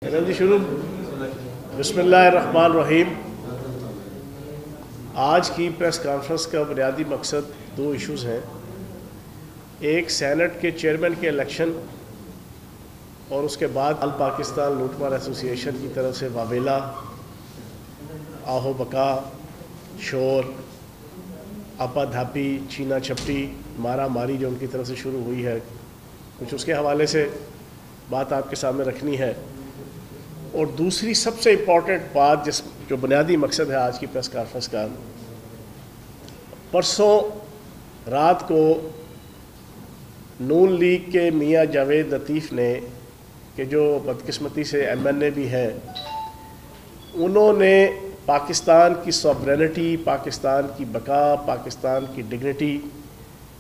جی شروع بسم اللہ الرحمن الرحیم۔ آج کی پریس کانفرنس کا بنیادی مقصد دو ایشوز ہیں، ایک سینٹ کے چیئرمین کے الیکشن اور اس کے بعد آل پاکستان لوٹ مار ایسوسی ایشن کی طرف سے واویلا، آہو بکا، شور، آپا دھاپی، چینا چھپٹی، مارا ماری جو ان کی طرف سے شروع ہوئی ہے، کچھ اس کے حوالے سے بات آپ کے سامنے رکھنی ہے۔ اور دوسری سب سے امپورٹنٹ بات جو بنیادی مقصد ہے آج کی پریس کانفرنس کا، پرسوں رات کو نون لیگ کے میاں جاوید لطیف نے، کہ جو بدقسمتی سے ایم این اے بھی ہے، انہوں نے پاکستان کی سوورینٹی، پاکستان کی بقا، پاکستان کی ڈگنیٹی،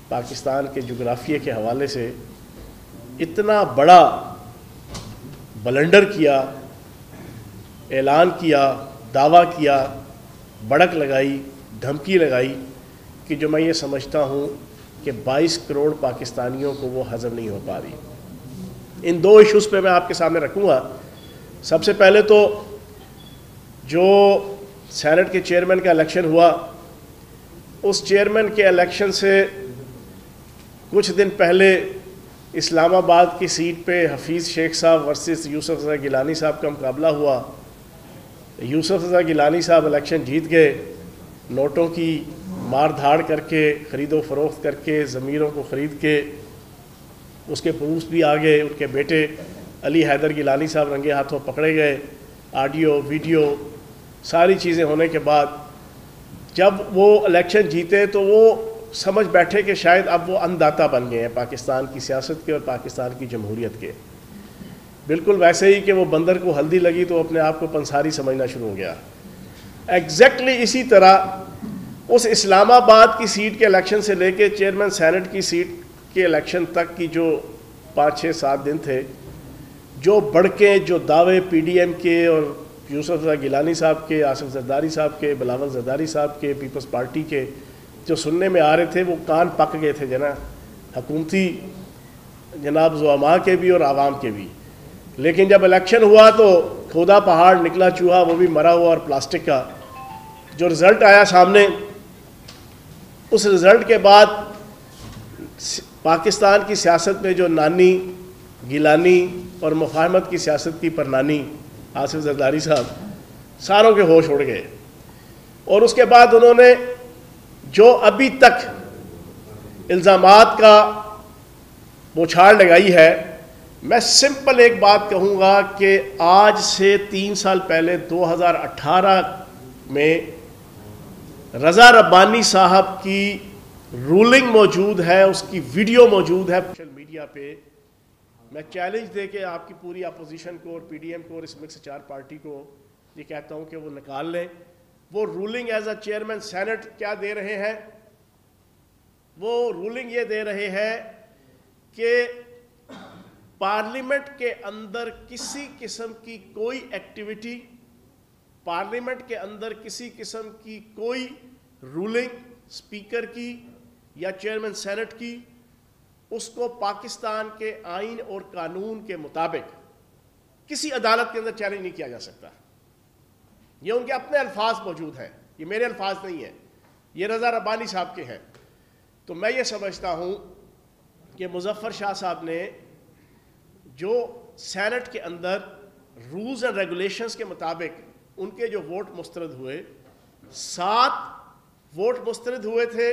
پاکستان کے جغرافیے کے حوالے سے اتنا بڑا بلنڈر کیا، اعلان کیا، دعویٰ کیا، بڑک لگائی، دھمکی لگائی، کہ جو میں یہ سمجھتا ہوں کہ 22 کروڑ پاکستانیوں کو وہ ہضم نہیں ہو پا رہی۔ ان دو ایشوز پہ میں آپ کے سامنے رکھوں گا۔ سب سے پہلے تو جو سینٹ کے چیئرمین کا الیکشن ہوا، اس چیئرمین کے الیکشن سے کچھ دن پہلے اسلام آباد کی سیٹ پہ حفیظ شیخ صاحب ورسز یوسف رضا گیلانی صاحب کا مقابلہ ہوا۔ یوسف رضا گیلانی صاحب الیکشن جیت گئے، نوٹوں کی مار دھاڑ کر کے، خرید و فروخت کر کے، ضمیروں کو خرید کے، اس کے پروفس بھی آ گئے، ان کے بیٹے علی حیدر گیلانی صاحب رنگے ہاتھوں پکڑے گئے، آڈیو ویڈیو ساری چیزیں ہونے کے بعد جب وہ الیکشن جیتے تو وہ سمجھ بیٹھے کہ شاید اب وہ انداتا بن گئے ہیں پاکستان کی سیاست کے اور پاکستان کی جمہوریت کے۔ بالکل ویسے ہی کہ وہ بندر کو ہلدی لگی تو اپنے آپ کو پنساری سمجھنا شروع ہو گیا۔ ایگزیکٹلی اسی طرح اس اسلام آباد کی سیٹ کے الیکشن سے لے کے چیئرمین سینٹ کی سیٹ کے الیکشن تک کی جو 5-6-7 دن تھے، جو بڑکیں، جو دعوے پی ڈی ایم کے اور یوسف رضا گیلانی صاحب کے، آصف زرداری صاحب کے، بلاول زرداری صاحب کے، پیپلز پارٹی کے جو سننے میں آ رہے تھے، وہ کان پک گئے تھے حکومتی جناب زعماء کے بھی اور عوام کے بھی۔ لیکن جب الیکشن ہوا تو کھودا پہاڑ نکلا چوہا، وہ بھی مرا ہوا اور پلاسٹک کا۔ جو رزلٹ آیا سامنے، اس رزلٹ کے بعد پاکستان کی سیاست میں جو نانی گیلانی اور مفاہمت کی سیاست کی پرنانی آصف زرداری صاحب، ساروں کے ہوش اڑ گئے۔ اور اس کے بعد انہوں نے جو ابھی تک الزامات کا بوچھاڑ لگائی ہے، میں سمپل ایک بات کہوں گا کہ آج سے 3 سال پہلے 2018 میں رضا ربانی صاحب کی رولنگ موجود ہے، اس کی ویڈیو موجود ہے سوشل میڈیا پہ۔ میں چیلنج دے کے آپ کی پوری اپوزیشن کو اور پی ڈی ایم کو اور اس مکس 4 پارٹی کو یہ کہتا ہوں کہ وہ نکال لیں۔ وہ ruling as a chairman Senate کیا دے رہے ہیں؟ وہ رولنگ یہ دے رہے ہیں کہ پارلیمنٹ کے اندر کسی قسم کی کوئی ایکٹیویٹی، پارلیمنٹ کے اندر کسی قسم کی کوئی رولنگ اسپیکر کی یا چیئرمین سینٹ کی، اس کو پاکستان کے آئین اور قانون کے مطابق کسی عدالت کے اندر چیلنج نہیں کیا جا سکتا۔ یہ ان کے اپنے الفاظ موجود ہیں، یہ میرے الفاظ نہیں ہیں، یہ رضا ربانی صاحب کے ہیں۔ تو میں یہ سمجھتا ہوں کہ مظفر شاہ صاحب نے جو سینٹ کے اندر رولز اینڈ ریگولیشنز کے مطابق ان کے جو ووٹ مسترد ہوئے، 7 ووٹ مسترد ہوئے تھے،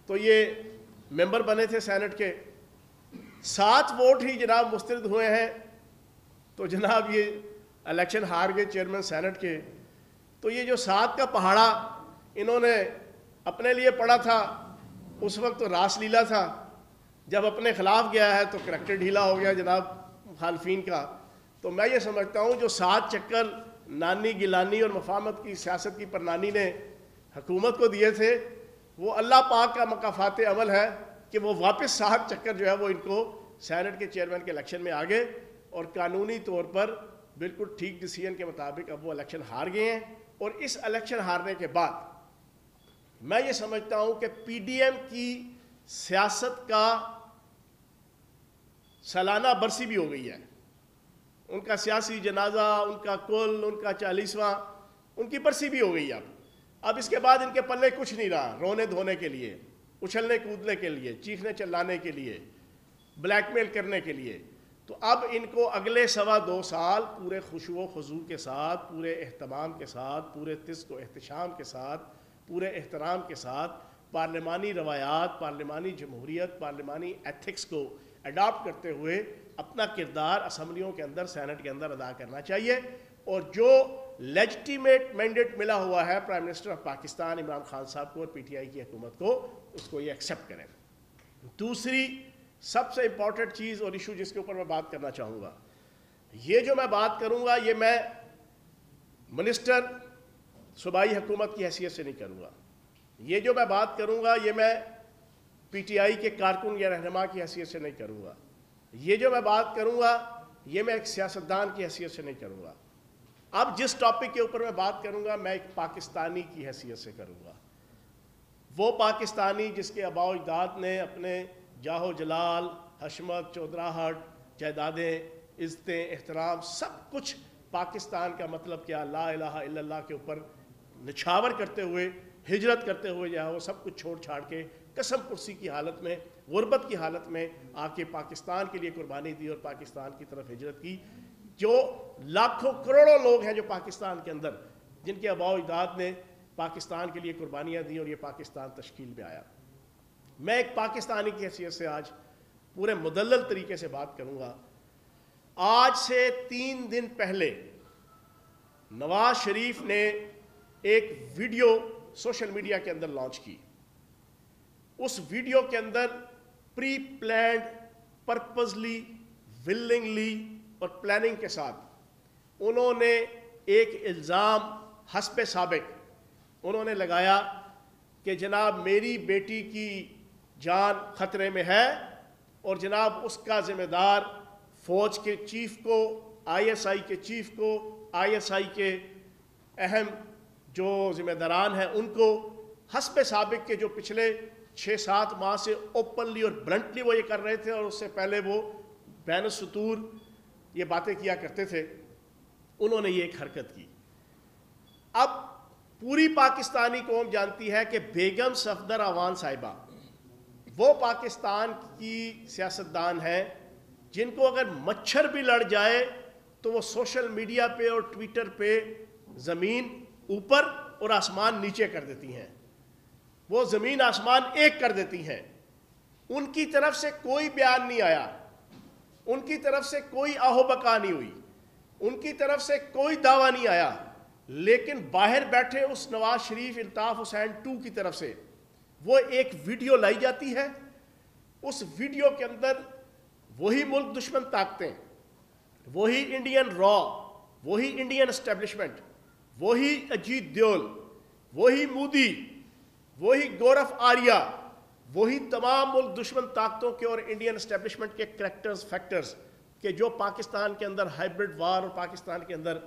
تو یہ ممبر بنے تھے سینٹ کے، 7 ووٹ ہی جناب مسترد ہوئے ہیں، تو جناب یہ الیکشن ہار گئے چیئرمین سینٹ کے۔ تو یہ جو 7 کا پہاڑا انہوں نے اپنے لیے پڑھا تھا، اس وقت تو راس لیلا تھا، جب اپنے خلاف گیا ہے تو کریکٹر ڈھیلا ہو گیا جناب مخالفین کا۔ تو میں یہ سمجھتا ہوں جو 7 چکر نانی گیلانی اور مفاہمت کی سیاست کی پرنانی نے حکومت کو دیے تھے، وہ اللہ پاک کا مکافات عمل ہے کہ وہ واپس 7 چکر جو ہے وہ ان کو سینٹ کے چیئرمین کے الیکشن میں آگے، اور قانونی طور پر بالکل ٹھیک ڈیسیژن کے مطابق اب وہ الیکشن ہار گئے ہیں۔ اور اس الیکشن ہارنے کے بعد میں یہ سمجھتا ہوں کہ پی ڈی ایم کی سیاست کا سالانہ برسی بھی ہو گئی ہے۔ ان کا سیاسی جنازہ، ان کا کل، ان کا 40واں، ان کی برسی بھی ہو گئی اب اس کے بعد ان کے پلے کچھ نہیں رہا رونے دھونے کے لیے، اچھلنے کودنے کے لیے، چیخنے چلانے کے لیے، بلیک میل کرنے کے لیے۔ تو اب ان کو اگلے 2.25 سال پورے خشوع و خضوع کے ساتھ، پورے اہتمام کے ساتھ، پورے طزق و احتشام کے ساتھ، پورے احترام کے ساتھ پارلیمانی روایات، پارلیمانی جمہوریت، پارلیمانی ایتھکس کو اڈاپٹ کرتے ہوئے اپنا کردار اسمبلیوں کے اندر، سینٹ کے اندر ادا کرنا چاہیے، اور جو لیجٹیمیٹ مینڈیٹ ملا ہوا ہے prime minister of Pakistan Imran Khan صاحب کو اور پی ٹی آئی کی حکومت کو، اس کو یہ ایکسیپٹ کریں۔ دوسری سب سے امپورٹنٹ چیز اور ایشو جس کے اوپر میں بات کرنا چاہوں گا، یہ جو میں بات کروں گا یہ میں منسٹر صوبائی حکومت کی حیثیت سے نہیں کروں گا، یہ جو میں بات کروں گا یہ میں پی ٹی آئی کے کارکن یا رہنما کی حیثیت سے نہیں کروں گا، یہ جو میں بات کروں گا یہ میں ایک سیاستدان کی حیثیت سے نہیں کروں گا۔ اب جس ٹاپک کے اوپر میں بات کروں گا میں ایک پاکستانی کی حیثیت سے کروں گا، وہ پاکستانی جس کے آباء و اجداد نے اپنے جاہ و جلال، حشمت، چودراہٹ، جائیدادیں، عزتیں، احترام، سب کچھ پاکستان کا مطلب کیا لا الہ الا اللہ کے اوپر نچھاور کرتے ہوئے، ہجرت کرتے ہوئے وہ سب کچھ چھوڑ چھاڑ کے قسم پرسی کی حالت میں، غربت کی حالت میں آ کے پاکستان کے لیے قربانی دی اور پاکستان کی طرف ہجرت کی۔ جو لاکھوں کروڑوں لوگ ہیں جو پاکستان کے اندر، جن کے آباء و اجداد نے پاکستان کے لیے قربانیاں دی اور یہ پاکستان تشکیل میں آیا۔ میں ایک پاکستانی کی حیثیت سے آج پورے مدلل طریقے سے بات کروں گا۔ آج سے 3 دن پہلے نواز شریف نے ایک ویڈیو سوشل میڈیا کے اندر لانچ کی۔ اس ویڈیو کے اندر پری پلانڈ، پرپزلی، ولنگلی اور پلاننگ کے ساتھ انہوں نے ایک الزام حسب سابق انہوں نے لگایا کہ جناب میری بیٹی کی جان خطرے میں ہے اور جناب اس کا ذمہ دار فوج کے چیف کو، آئی ایس آئی کے چیف کو، آئی ایس آئی کے اہم جو ذمہ داران ہیں ان کو، حسب سابق کے جو پچھلے 6-7 ماہ سے اوپنلی اور بلنٹلی وہ یہ کر رہے تھے اور اس سے پہلے وہ بین السطور یہ باتیں کیا کرتے تھے، انہوں نے یہ ایک حرکت کی۔ اب پوری پاکستانی قوم جانتی ہے کہ بیگم صفدر اعوان صاحبہ وہ پاکستان کی سیاستدان ہیں جن کو اگر مچھر بھی لڑ جائے تو وہ سوشل میڈیا پہ اور ٹویٹر پہ زمین اوپر اور آسمان نیچے کر دیتی ہیں، وہ زمین آسمان ایک کر دیتی ہیں۔ ان کی طرف سے کوئی بیان نہیں آیا، ان کی طرف سے کوئی آہو بکا نہیں ہوئی، ان کی طرف سے کوئی دعویٰ نہیں آیا، لیکن باہر بیٹھے اس نواز شریف الطاف حسین 2 کی طرف سے وہ ایک ویڈیو لائی جاتی ہے۔ اس ویڈیو کے اندر وہی ملک دشمن طاقتیں، وہی انڈین را، وہی انڈین اسٹیبلشمنٹ، وہی اجیت دیول، وہی مودی، وہی گورف آریہ، وہی تمام ملک دشمن طاقتوں کے اور انڈین اسٹیبلشمنٹ کے کریکٹرز، فیکٹرز کہ جو پاکستان کے اندر ہائبرڈ وار اور پاکستان کے اندر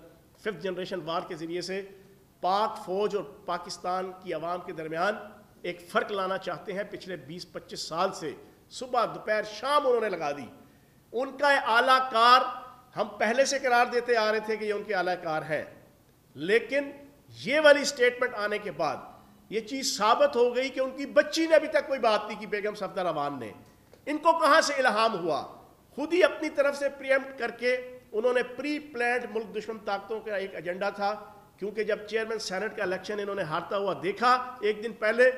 5th جنریشن وار کے ذریعے سے پاک فوج اور پاکستان کی عوام کے درمیان ایک فرق لانا چاہتے ہیں۔ پچھلے 20-25 سال سے صبح دوپہر شام انہوں نے لگا دی۔ ان کا اعلیٰ کار ہم پہلے سے قرار دیتے آ رہے تھے کہ یہ ان کے اعلیٰ کار ہے، لیکن یہ والی سٹیٹمنٹ آنے کے بعد یہ چیز ثابت ہو گئی کہ ان کی بچی نے ابھی تک کوئی بات نہیں کی، بیگم صفدر اعوان نے۔ ان کو کہاں سے الہام ہوا؟ خود ہی اپنی طرف سے پریمپٹ کر کے انہوں نے پری پلانڈ ملک دشمن طاقتوں کا ایک ایجنڈا تھا، کیونکہ جب چیئرمین سینٹ کا الیکشن انہوں نے ہارتا ہوا دیکھا ایک دن پہلے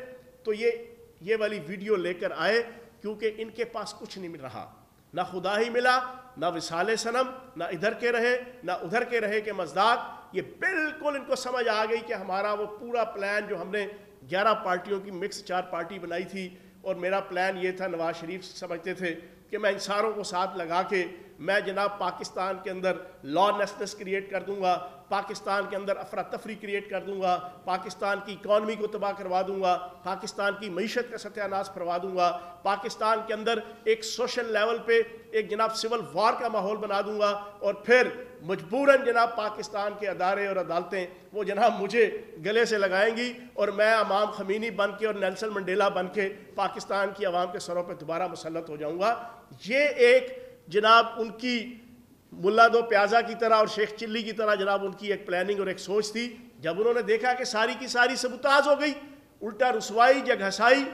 تو یہ والی ویڈیو لے کر آئے، کیونکہ ان کے پاس کچھ نہیں مل رہا، نہ خدا ہی ملا، نہ وصال صنم، نہ ادھر کے رہے نہ ادھر کے رہے کے مزداق۔ یہ بالکل ان کو سمجھ آ گئی کہ ہمارا وہ پورا پلان جو ہم نے 11 پارٹیوں کی مکس 4 پارٹی بنائی تھی، اور میرا پلان یہ تھا، نواز شریف سمجھتے تھے کہ میں ان ساروں کو ساتھ لگا کے میں جناب پاکستان کے اندر لا لیسنس کریٹ کر دوں گا، پاکستان کے اندر افراتفری کریٹ کر دوں گا، پاکستان کی اکانومی کو تباہ کروا دوں گا، پاکستان کی معیشت کا ستیہ ناش کروا دوں گا، پاکستان کے اندر ایک سوشل لیول پہ ایک جناب سول وار کا ماحول بنا دوں گا، اور پھر مجبوراً جناب پاکستان کے ادارے اور عدالتیں وہ جناب مجھے گلے سے لگائیں گی اور میں امام خمینی بن کے اور نیلسن منڈیلا بن کے پاکستان کی عوام کے سروں پہ دوبارہ مسلط ہو جاؤں گا۔ یہ ایک جناب ان کی ملا دو پیازا کی طرح اور شیخ چلی کی طرح جناب ان کی ایک پلاننگ اور ایک سوچ تھی. جب انہوں نے دیکھا کہ ساری کی ساری سبوتاژ ہو گئی, الٹا رسوائی, جگ ہسائی,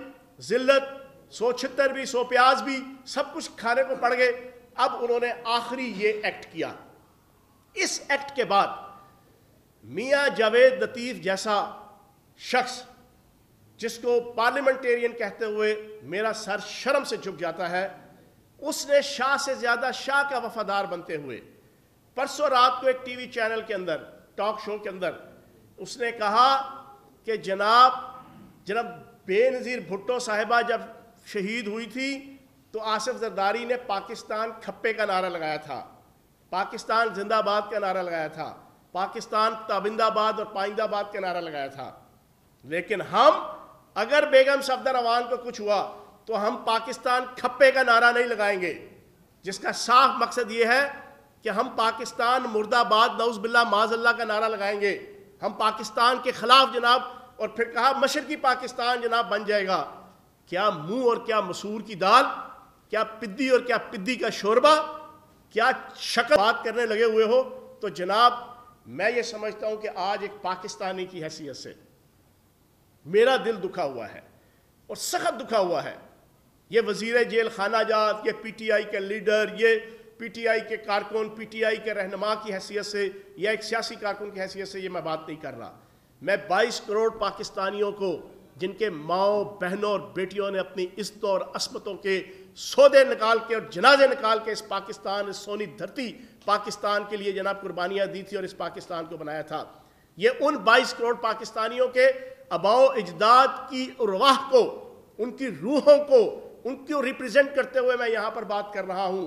ذلت, 176 بھی, 100 پیاز بھی, سب کچھ کھانے کو پڑ گئے. اب انہوں نے آخری یہ ایکٹ کیا. اس ایکٹ کے بعد میاں جاوید لطیف جیسا شخص, جس کو پارلیمنٹیرین کہتے ہوئے میرا سر شرم سے جھک جاتا ہے, اس نے شاہ سے زیادہ شاہ کا وفادار بنتے ہوئے پرسوں رات کو ایک ٹی وی چینل کے اندر, ٹاک شو کے اندر, اس نے کہا کہ جناب بے نظیر بھٹو صاحبہ جب شہید ہوئی تھی تو آصف زرداری نے پاکستان کھپے کا نعرہ لگایا تھا, پاکستان زندہ باد کا نعرہ لگایا تھا, پاکستان تابندہ باد اور پائندہ باد کا نعرہ لگایا تھا. لیکن ہم اگر بیگم صفدر اوان کو کچھ ہوا تو ہم پاکستان کھپے کا نعرہ نہیں لگائیں گے, جس کا صاف مقصد یہ ہے کہ ہم پاکستان مرد آباد نعوذ باللہ معاذ اللہ کا نعرہ لگائیں گے. ہم پاکستان کے خلاف جناب, اور پھر کہا مشرقی پاکستان جناب بن جائے گا. کیا منہ اور کیا مسور کی دال, کیا پدی اور کیا پدی کا شوربہ, کیا شکل بات کرنے لگے ہوئے ہو. تو جناب میں یہ سمجھتا ہوں کہ آج ایک پاکستانی کی حیثیت سے میرا دل دکھا ہوا ہے اور سخت دکھا ہوا ہے. یہ وزیر جیل خانہ جات, یہ پی ٹی آئی کے لیڈر, یہ پی ٹی آئی کے کارکن, پی ٹی آئی کے رہنما کی حیثیت سے یا ایک سیاسی کارکن کی حیثیت سے یہ میں بات نہیں کر رہا. میں 22 کروڑ پاکستانیوں کو, جن کے ماؤں بہنوں اور بیٹیوں نے اپنی عزتوں اور عصمتوں کے سودے نکال کے اور جنازے نکال کے اس پاکستان, اس سونی دھرتی پاکستان کے لیے جناب قربانیاں دی تھی اور اس پاکستان کو بنایا تھا, یہ ان 22 کروڑ پاکستانیوں کے آباء و اجداد کی ارواح کو, ان کی روحوں کو, ان کو ریپریزنٹ کرتے ہوئے میں یہاں پر بات کر رہا ہوں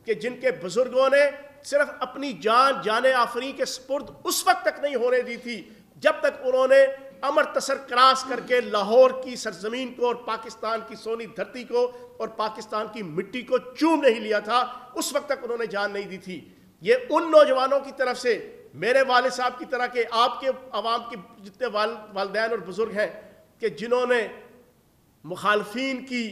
کہ جن کے بزرگوں نے صرف اپنی جان آفریں کے سپرد اس وقت تک نہیں ہونے دی تھی جب تک انہوں نے امرتسر کراس کر کے لاہور کی سرزمین کو اور پاکستان کی سونی دھرتی کو اور پاکستان کی مٹی کو چوم نہیں لیا تھا. اس وقت تک انہوں نے جان نہیں دی تھی. یہ ان نوجوانوں کی طرف سے, میرے والد صاحب کی طرح کے, آپ کے عوام کے جتنے والدین اور بزرگ ہیں, کہ جنہوں نے مخالفین کی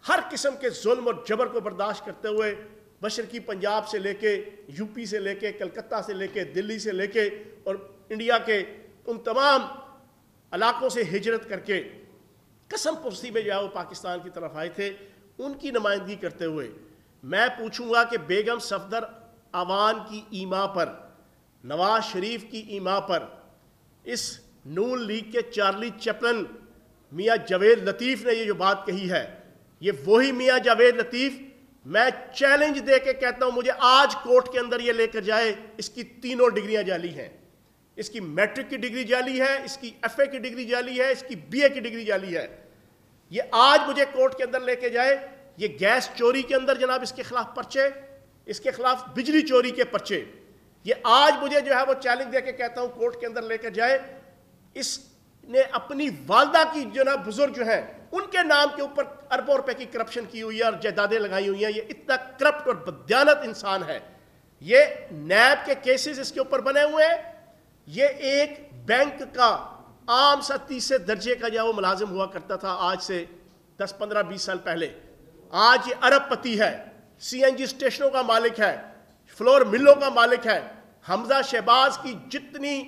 ہر قسم کے ظلم اور جبر کو برداشت کرتے ہوئے مشرقی پنجاب سے لے کے, یو پی سے لے کے, کلکتہ سے لے کے, دلی سے لے کے اور انڈیا کے ان تمام علاقوں سے ہجرت کر کے قسم پرسی میں جو ہے وہ پاکستان کی طرف آئے تھے, ان کی نمائندگی کرتے ہوئے میں پوچھوں گا کہ بیگم صفدر اوان کی ایما پر, نواز شریف کی ایما پر, اس نون لیگ کے چارلی چپلن میاں جاوید لطیف نے یہ جو بات کہی ہے, یہ وہی میاں جاوید لطیف, میں چیلنج دے کے کہتا ہوں مجھے آج کورٹ کے اندر یہ لے کر جائے, اس کی تینوں ڈگریاں جعلی ہیں. اس کی میٹرک کی ڈگری جعلی ہے, اس کی ایف اے کی ڈگری جعلی ہے, اس کی بی اے کی ڈگری جعلی ہے. یہ آج مجھے کورٹ کے اندر لے کے جائے, یہ گیس چوری کے اندر جناب اس کے خلاف پرچے, اس کے خلاف بجلی چوری کے پرچے, یہ آج مجھے جو ہے وہ چیلنج دے کے کہتا ہوں کورٹ کے اندر لے کر جائے. اس نے اپنی والدہ کی جناب بزرگ جو ہیں ان کے نام کے اوپر اربوں روپے کی کرپشن کی ہوئی ہے اور جائیدادیں لگائی ہوئی ہیں. یہ اتنا کرپٹ اور بددیانت انسان ہے. یہ نیب کے کیسز اس کے اوپر بنے ہوئے ہیں. یہ ایک بینک کا عام سا 30 درجے کا جو وہ ملازم ہوا کرتا تھا آج سے 10, 15, 20 سال پہلے. آج یہ ارب پتی ہے, سی این جی اسٹیشنوں کا مالک ہے, فلور ملوں کا مالک ہے. حمزہ شہباز کی جتنی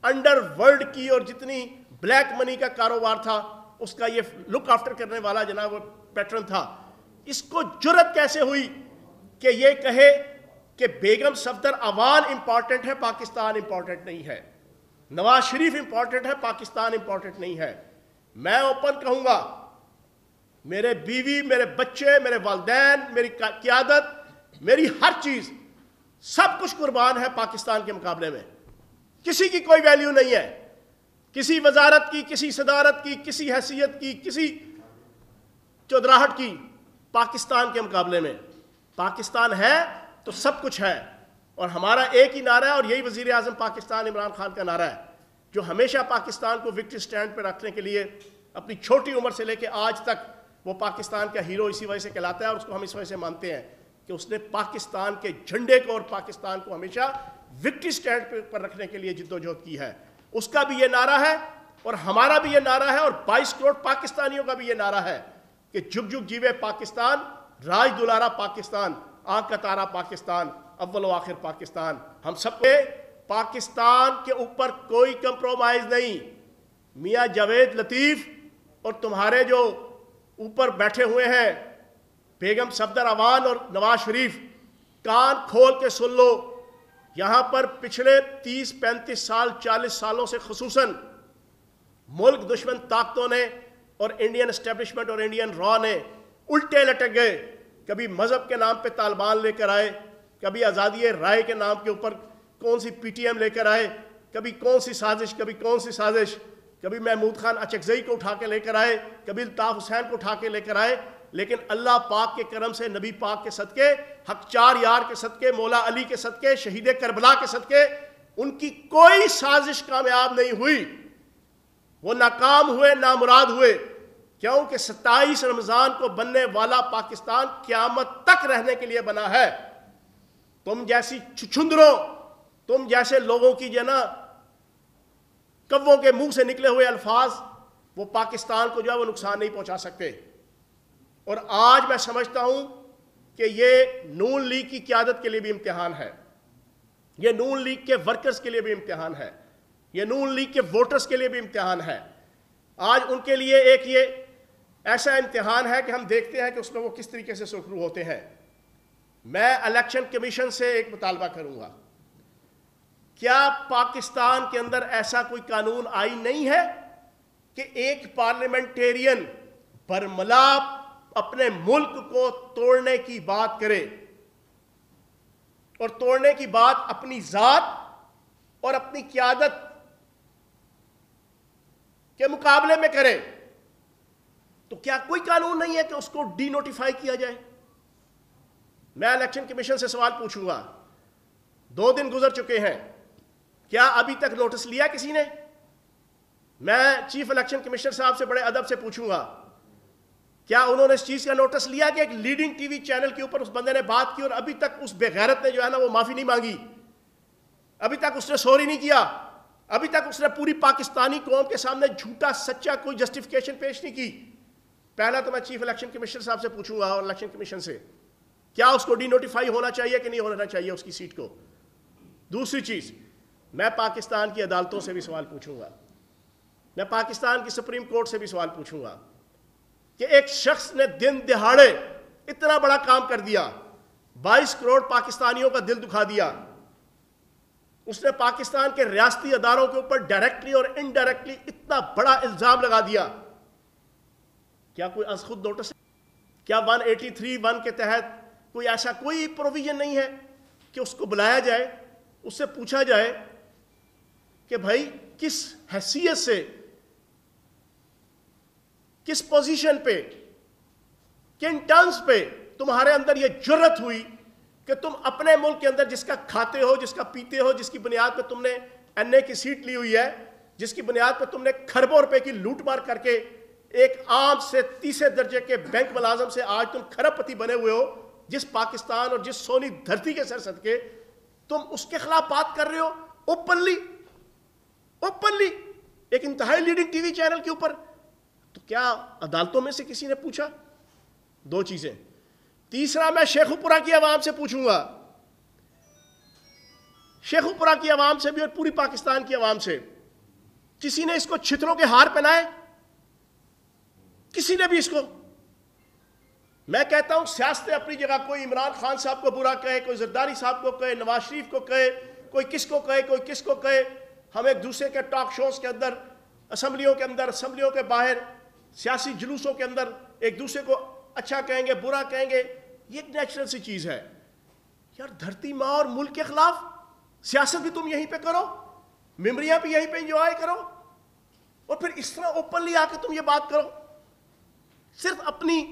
انڈر ورلڈ کی اور جتنی بلیک منی کا کاروبار تھا اس کا یہ لک آفٹر کرنے والا جناب پیٹرن تھا. اس کو جرت کیسے ہوئی کہ یہ کہے کہ بیگم صفدر اوان امپورٹنٹ ہے, پاکستان امپورٹنٹ نہیں ہے, نواز شریف امپورٹنٹ ہے, پاکستان امپورٹنٹ نہیں ہے. میں اوپن کہوں گا, میرے بیوی, میرے بچے, میرے والدین, میری قیادت, میری ہر چیز, سب کچھ قربان ہے پاکستان کے مقابلے میں. کسی کی کوئی ویلیو نہیں ہے, کسی وزارت کی, کسی صدارت کی, کسی حیثیت کی, کسی چودراہٹ کی, پاکستان کے مقابلے میں. پاکستان ہے تو سب کچھ ہے. اور ہمارا ایک ہی نعرہ ہے اور یہی وزیر اعظم پاکستان عمران خان کا نعرہ ہے, جو ہمیشہ پاکستان کو وکٹری سٹینڈ پہ رکھنے کے لیے اپنی چھوٹی عمر سے لے کے آج تک وہ پاکستان کا ہیرو اسی وجہ سے کہلاتا ہے. اور اس کو ہم اس وجہ سے مانتے ہیں کہ اس نے پاکستان کے جھنڈے کو اور پاکستان کو ہمیشہ وکٹری سٹینڈ پر رکھنے کے لیے جدوجہد کی ہے. اس کا بھی یہ نعرہ ہے اور ہمارا بھی یہ نعرہ ہے اور 22 کروڑ پاکستانیوں کا بھی یہ نعرہ ہے کہ جھک جھک جیوے پاکستان, راج دلارا پاکستان, آنکھ کا تارا پاکستان, اول و آخر پاکستان ہم سب کو، پاکستان کے اوپر کوئی کمپرومائز نہیں. میاں جاوید لطیف اور تمہارے جو اوپر بیٹھے ہوئے ہیں بیگم صفدر اعوان اور نواز شریف، کان کھول کے سن لو. یہاں پر پچھلے 30-35 سال 40 سالوں سے خصوصاً ملک دشمن طاقتوں نے اور انڈین اسٹیبلشمنٹ اور انڈین را نے الٹے لٹک گئے. کبھی مذہب کے نام پہ طالبان لے کر آئے، کبھی آزادی رائے کے نام کے اوپر کون سی پی ٹی ایم لے کر آئے، کبھی کون سی سازش، کبھی کون سی سازش، کبھی محمود خان اچکزئی کو اٹھا کے لے کر آئے، کبھی الطاف حسین کو اٹھا کے لے کر آئے. لیکن اللہ پاک کے کرم سے، نبی پاک کے صدقے، حق چار یار کے صدقے، مولا علی کے صدقے، شہید کربلا کے صدقے، ان کی کوئی سازش کامیاب نہیں ہوئی. وہ ناکام ہوئے، نامراد ہوئے. کیونکہ 27 رمضان کو بننے والا پاکستان قیامت تک رہنے کے لیے بنا ہے. تم جیسی چھچھندروں، تم جیسے لوگوں کی جو نا کووں کے منہ سے نکلے ہوئے الفاظ، وہ پاکستان کو جو ہے وہ نقصان نہیں پہنچا سکتے. اور آج میں سمجھتا ہوں کہ یہ نون لیگ کی قیادت کے لیے بھی امتحان ہے، یہ نون لیگ کے ورکرز کے لیے بھی امتحان ہے، یہ نون لیگ کے ووٹرز کے لیے بھی امتحان ہے. آج ان کے لیے ایک یہ ایسا امتحان ہے کہ ہم دیکھتے ہیں کہ اس میں وہ کس طریقے سے سرخرو ہوتے ہیں. میں الیکشن کمیشن سے ایک مطالبہ کروں گا، کیا پاکستان کے اندر ایسا کوئی قانون آئین نہیں ہے کہ ایک پارلیمنٹیرین برملا اپنے ملک کو توڑنے کی بات کرے، اور توڑنے کی بات اپنی ذات اور اپنی قیادت کے مقابلے میں کرے؟ تو کیا کوئی قانون نہیں ہے کہ اس کو ڈی نوٹیفائی کیا جائے؟ میں الیکشن کمیشن سے سوال پوچھوں گا. 2 دن گزر چکے ہیں، کیا ابھی تک نوٹس لیا کسی نے؟ میں چیف الیکشن کمشنر صاحب سے بڑے ادب سے پوچھوں گا، کیا انہوں نے اس چیز کا نوٹس لیا کہ ایک لیڈنگ ٹی وی چینل کے اوپر اس بندے نے بات کی اور ابھی تک اس بے غیرت نے جو ہے نا وہ معافی نہیں مانگی، ابھی تک اس نے سوری نہیں کیا، ابھی تک اس نے پوری پاکستانی قوم کے سامنے جھوٹا سچا کوئی جسٹیفیکیشن پیش نہیں کی؟ پہلا تو میں چیف الیکشن کمشنر صاحب سے پوچھوں گا اور الیکشن کمیشن سے، کیا اس کو ڈی نوٹیفائی ہونا چاہیے کہ نہیں ہونا چاہیے اس کی سیٹ کو؟ دوسری چیز، میں پاکستان کی عدالتوں سے بھی سوال پوچھوں گا، میں پاکستان کی سپریم کورٹ سے بھی سوال پوچھوں گا کہ ایک شخص نے دن دہاڑے اتنا بڑا کام کر دیا، 22 کروڑ پاکستانیوں کا دل دکھا دیا. اس نے پاکستان کے ریاستی اداروں کے اوپر ڈائریکٹلی اور انڈائریکٹلی اتنا بڑا الزام لگا دیا. کیا کوئی از خود نوٹس ہے؟ کیا 183(1) کے تحت کوئی ایسا کوئی پروویژن نہیں ہے کہ اس کو بلایا جائے، اس سے پوچھا جائے کہ بھائی کس حیثیت سے، کس پوزیشن پہ، کن ٹرمز پہ تمہارے اندر یہ جرت ہوئی کہ تم اپنے ملک کے اندر جس کا کھاتے ہو، جس کا پیتے ہو، جس کی بنیاد پہ تم نے این اے کی سیٹ لی ہوئی ہے، جس کی بنیاد پہ تم نے کھربوں روپے کی لوٹ مار کر کے ایک عام سے 30 درجے کے بینک ملازم سے آج تم کھرب پتی بنے ہوئے ہو، جس پاکستان اور جس سونی دھرتی کے سر صدقے تم اس کے خلاف بات کر رہے ہو اوپنلی ایک انتہائی لیڈنگ ٹی وی چینل کے اوپر. تو کیا عدالتوں میں سے کسی نے پوچھا؟ 2 چیزیں. تیسرا، میں شیخوپورہ کی عوام سے پوچھوں گا، شیخوپورہ کی عوام سے بھی اور پوری پاکستان کی عوام سے، کسی نے اس کو چھتروں کے ہار پہنائے؟ کسی نے بھی اس کو؟ میں کہتا ہوں سیاست اپنی جگہ، کوئی عمران خان صاحب کو برا کہے، کوئی زرداری صاحب کو کہے، نواز شریف کو کہے، کوئی کس کو کہے، کوئی کس کو کہے. ہم ایک دوسرے کے ٹاک شوز کے اندر، اسمبلیوں کے اندر، اسمبلیوں کے باہر، سیاسی جلوسوں کے اندر ایک دوسرے کو اچھا کہیں گے، برا کہیں گے. یہ ایک نیچرل سی چیز ہے یار. دھرتی ماں اور ملک کے خلاف سیاست بھی تم یہیں پہ کرو، میموریاں بھی یہیں پہ انجوائے کرو، اور پھر اس طرح اوپنلی آ کے تم یہ بات کرو، صرف اپنی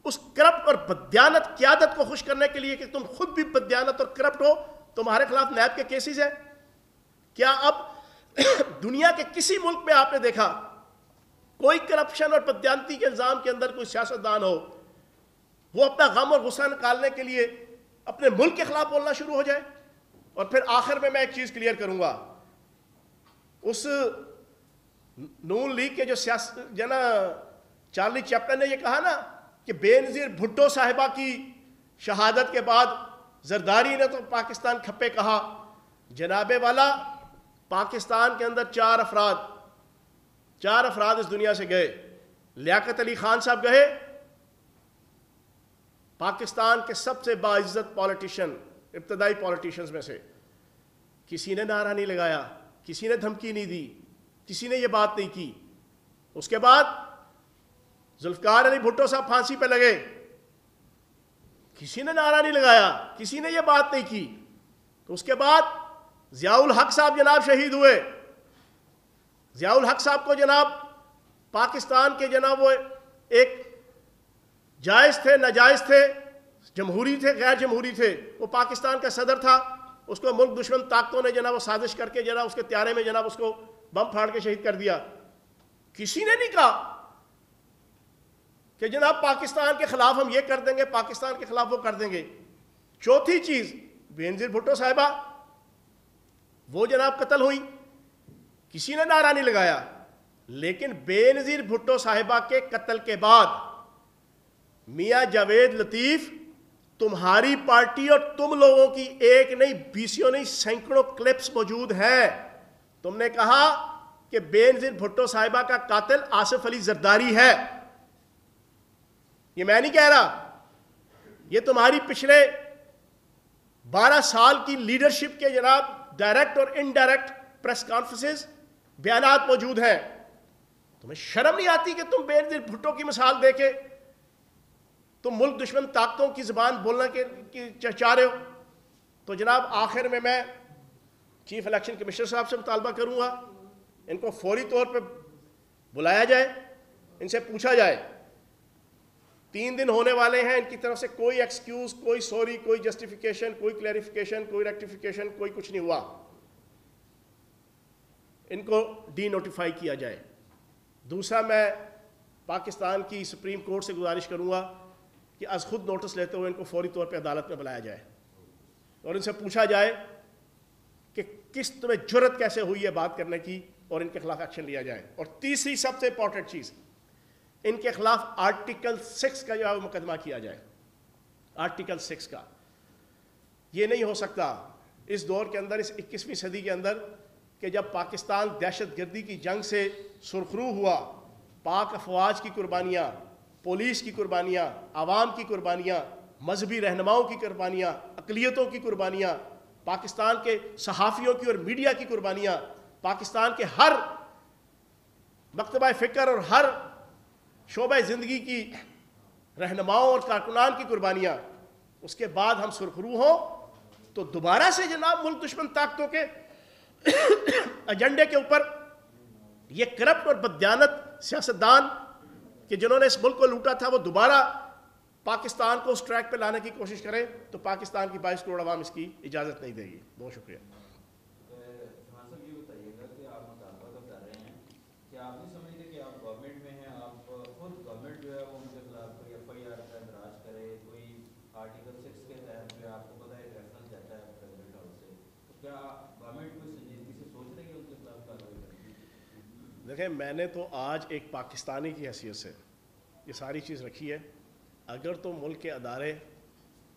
اس کرپٹ اور بددیانت قیادت کو خوش کرنے کے لیے کہ تم خود بھی بددیانت اور کرپٹ ہو. تمہارے خلاف نیب کے کیسز ہیں. کیا اب دنیا کے کسی ملک میں آپ نے دیکھا کوئی کرپشن اور بددیانتی کے الزام کے اندر کوئی سیاستدان ہو وہ اپنا غم اور غصہ نکالنے کے لیے اپنے ملک کے خلاف بولنا شروع ہو جائے؟ اور پھر آخر میں ایک چیز کلیئر کروں گا، اس نون لیگ کے جو نا چارلی چیپٹن نے یہ کہا نا کہ بے نظیر بھٹو صاحبہ کی شہادت کے بعد زرداری نے تو پاکستان کھپے کہا. جناب والا پاکستان کے اندر چار افراد اس دنیا سے گئے. لیاقت علی خان صاحب گئے, پاکستان کے سب سے باعزت پولیٹیشین, ابتدائی پولیٹیشنز میں سے. کسی نے نعرہ نہیں لگایا, کسی نے دھمکی نہیں دی, کسی نے یہ بات نہیں کی. اس کے بعد ذوالفقار علی بھٹو صاحب پھانسی پہ لگے, کسی نے نعرہ نہیں لگایا, کسی نے یہ بات نہیں کی. تو اس کے بعد ضیاء الحق صاحب جناب شہید ہوئے. ضیاء الحق صاحب کو جناب پاکستان کے جناب وہ ایک جائز تھے, ناجائز تھے, جمہوری تھے, غیر جمہوری تھے, وہ پاکستان کا صدر تھا. اس کو ملک دشمن طاقتوں نے جناب وہ سازش کر کے جناب اس کے طیارے میں جناب اس کو بم پھاڑ کے شہید کر دیا. کسی نے نہیں کہا کہ جناب پاکستان کے خلاف ہم یہ کر دیں گے, پاکستان کے خلاف وہ کر دیں گے. چوتھی چیز, بینظیر بھٹو صاحبہ وہ جناب قتل ہوئی, کسی نے نعرہ نہیں لگایا. لیکن بینظیر بھٹو صاحبہ کے قتل کے بعد میاں جاوید لطیف, تمہاری پارٹی اور تم لوگوں کی ایک نہیں, بیسیوں نہیں, سینکڑوں کلپس موجود ہیں. تم نے کہا کہ بینظیر بھٹو صاحبہ کا قاتل آصف علی زرداری ہے. یہ میں نہیں کہہ رہا, یہ تمہاری پچھلے 12 سال کی لیڈرشپ کے جناب ڈائریکٹ اور انڈائریکٹ پریس کانفرنسز بیانات موجود ہیں. تمہیں شرم نہیں آتی کہ تم بینظیر بھٹو کی مثال دے کے تم ملک دشمن طاقتوں کی زبان بولنا چاہ رہے ہو؟ تو جناب آخر میں چیف الیکشن کمشنر صاحب سے مطالبہ کروں گا, ان کو فوری طور پہ بلایا جائے, ان سے پوچھا جائے. 3 دن ہونے والے ہیں, ان کی طرف سے کوئی ایکسکیوز, کوئی سوری, کوئی جسٹیفیکیشن, کوئی کلیریفیکیشن, کوئی ریکٹیفیکیشن, کوئی کچھ نہیں ہوا. ان کو ڈی نوٹیفائی کیا جائے. دوسرا, میں پاکستان کی سپریم کورٹ سے گزارش کروں گا کہ از خود نوٹس لیتے ہوئے ان کو فوری طور پہ عدالت میں بلایا جائے اور ان سے پوچھا جائے کہ کس تمہیں جرت کیسے ہوئی ہے بات کرنے کی, اور ان کے خلاف ایکشن لیا جائے. اور تیسری سب سے امپورٹنٹ چیز, ان کے خلاف آرٹیکل 6 کا جو ہے مقدمہ کیا جائے. آرٹیکل 6 کا یہ نہیں ہو سکتا اس دور کے اندر, اس 21ویں صدی کے اندر, کہ جب پاکستان دہشت گردی کی جنگ سے سرخرو ہوا, پاک افواج کی قربانیاں, پولیس کی قربانیاں, عوام کی قربانیاں, مذہبی رہنماؤں کی قربانیاں, اقلیتوں کی قربانیاں, پاکستان کے صحافیوں کی اور میڈیا کی قربانیاں, پاکستان کے ہر مکتبہ فکر اور ہر شعبہ زندگی کی رہنماؤں اور کارکنان کی قربانیاں, اس کے بعد ہم سرخرو ہوں تو دوبارہ سے جناب ملک دشمن طاقتوں کے ایجنڈے کے اوپر یہ کرپٹ اور بددیانت سیاستدان کہ جنہوں نے اس ملک کو لوٹا تھا وہ دوبارہ پاکستان کو اس ٹریک پہ لانے کی کوشش کریں, تو پاکستان کی 22 کروڑ عوام اس کی اجازت نہیں دے گی. بہت شکریہ. دیکھیں, میں نے تو آج ایک پاکستانی کی حیثیت سے یہ ساری چیز رکھی ہے. اگر تو ملک کے ادارے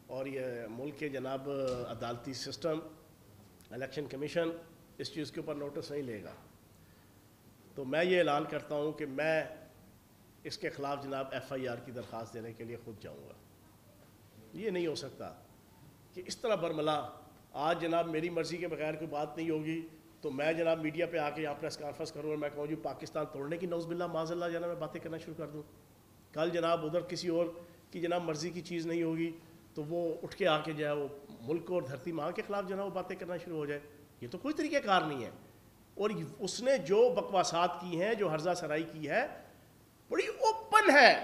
اور یہ ملک کے جناب عدالتی سسٹم, الیکشن کمیشن اس چیز کے اوپر نوٹس نہیں لے گا, تو میں یہ اعلان کرتا ہوں کہ میں اس کے خلاف جناب FIR کی درخواست دینے کے لیے خود جاؤں گا. یہ نہیں ہو سکتا کہ اس طرح برملا آج جناب میری مرضی کے بغیر کوئی بات نہیں ہوگی تو میں جناب میڈیا پہ آ کے یہاں پریس کانفرنس کروں اور میں کہوں جی پاکستان توڑنے کی نعوذ باللہ معاذ اللہ جناب میں باتیں کرنا شروع کر دوں. کل جناب ادھر کسی اور کی جناب مرضی کی چیز نہیں ہوگی تو وہ اٹھ کے آ کے جو ہے وہ ملک اور دھرتی ماں کے خلاف جناب وہ باتیں کرنا شروع ہو جائے. یہ تو کوئی طریقہ کار نہیں ہے. اور اس نے جو بکواسات کی ہیں, جو ہرزہ سرائی کی ہے, بڑی اوپن ہے,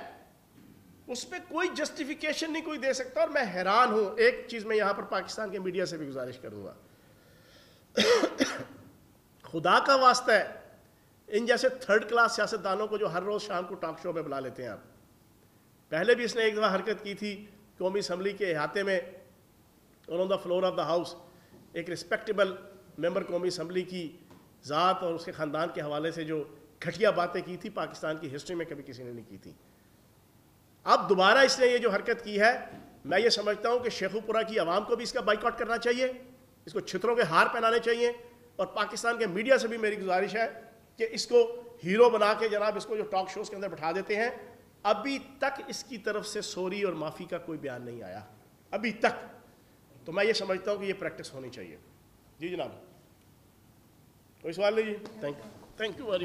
اس پہ کوئی جسٹیفیکیشن نہیں کوئی دے سکتا. اور میں حیران ہوں. ایک چیز میں یہاں پر پاکستان کے میڈیا سے بھی گزارش کروں گا, خدا کا واسطہ ہے ان جیسے 3rd کلاس سیاستدانوں کو جو ہر روز شام کو ٹاک شو میں بلا لیتے ہیں آپ. پہلے بھی اس نے ایک دفعہ حرکت کی تھی قومی اسمبلی کے احاطے میں اور on the floor of the house ایک رسپیکٹیبل ممبر قومی اسمبلی کی ذات اور اس کے خاندان کے حوالے سے جو گھٹیا باتیں کی تھی پاکستان کی ہسٹری میں کبھی کسی نے نہیں کی تھی. اب دوبارہ اس نے یہ جو حرکت کی ہے میں یہ سمجھتا ہوں کہ شیخوپورہ کی عوام کو بھی اس کا بائیکاٹ کرنا چاہیے، اس کو چھتروں کے ہار پہنانے چاہیے، اور پاکستان کے میڈیا سے بھی میری گزارش ہے کہ اس کو ہیرو بنا کے جناب اس کو جو ٹاک شوز کے اندر بٹھا دیتے ہیں، ابھی تک اس کی طرف سے سوری اور معافی کا کوئی بیان نہیں آیا ابھی تک. تو میں یہ سمجھتا ہوں کہ یہ پریکٹس ہونی چاہیے. جی جناب، کوئی سوال نہیں؟ جی تھینک یو ویری